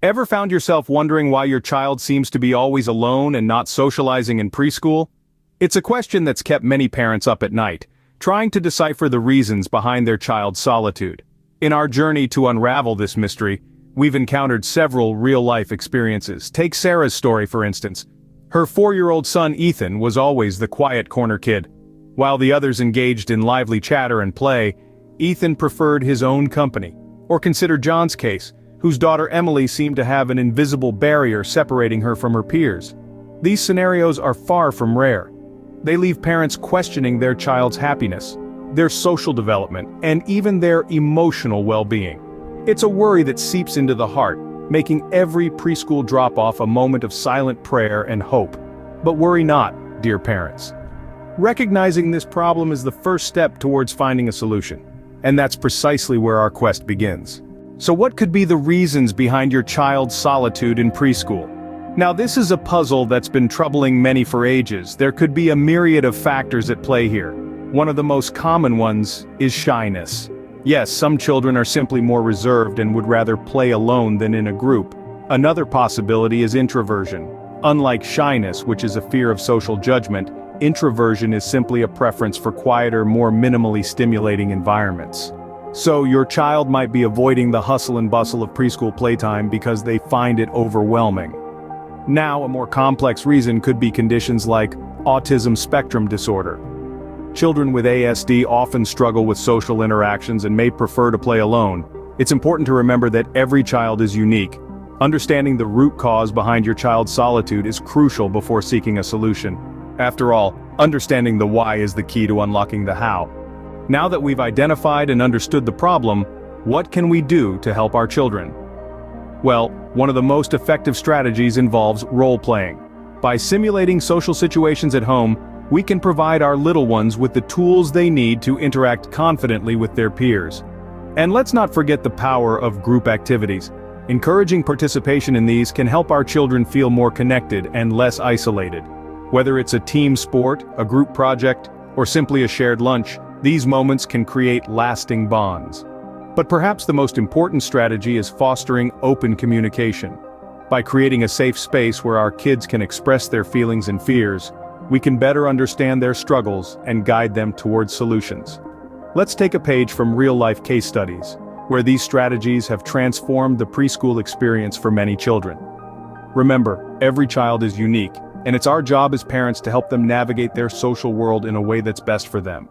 Ever found yourself wondering why your child seems to be always alone and not socializing in preschool? It's a question that's kept many parents up at night, trying to decipher the reasons behind their child's solitude. In our journey to unravel this mystery, we've encountered several real-life experiences. Take Sarah's story, for instance. Her 4-year-old son Ethan was always the quiet corner kid. While the others engaged in lively chatter and play, Ethan preferred his own company. Or consider John's case, whose daughter Emily seemed to have an invisible barrier separating her from her peers. These scenarios are far from rare. They leave parents questioning their child's happiness, their social development, and even their emotional well-being. It's a worry that seeps into the heart, making every preschool drop-off a moment of silent prayer and hope. But worry not, dear parents. Recognizing this problem is the first step towards finding a solution. And that's precisely where our quest begins. So what could be the reasons behind your child's solitude in preschool? Now this is a puzzle that's been troubling many for ages. There could be a myriad of factors at play here. One of the most common ones is shyness. Yes, some children are simply more reserved and would rather play alone than in a group. Another possibility is introversion. Unlike shyness, which is a fear of social judgment, introversion is simply a preference for quieter, more minimally stimulating environments. So your child might be avoiding the hustle and bustle of preschool playtime because they find it overwhelming. Now, a more complex reason could be conditions like autism spectrum disorder. Children with ASD often struggle with social interactions and may prefer to play alone. It's important to remember that every child is unique. Understanding the root cause behind your child's solitude is crucial before seeking a solution. After all, understanding the why is the key to unlocking the how. Now that we've identified and understood the problem, what can we do to help our children? Well, one of the most effective strategies involves role-playing. By simulating social situations at home, we can provide our little ones with the tools they need to interact confidently with their peers. And let's not forget the power of group activities. Encouraging participation in these can help our children feel more connected and less isolated. Whether it's a team sport, a group project, or simply a shared lunch, these moments can create lasting bonds. But perhaps the most important strategy is fostering open communication. By creating a safe space where our kids can express their feelings and fears, we can better understand their struggles and guide them towards solutions. Let's take a page from real-life case studies, where these strategies have transformed the preschool experience for many children. Remember, every child is unique, and it's our job as parents to help them navigate their social world in a way that's best for them.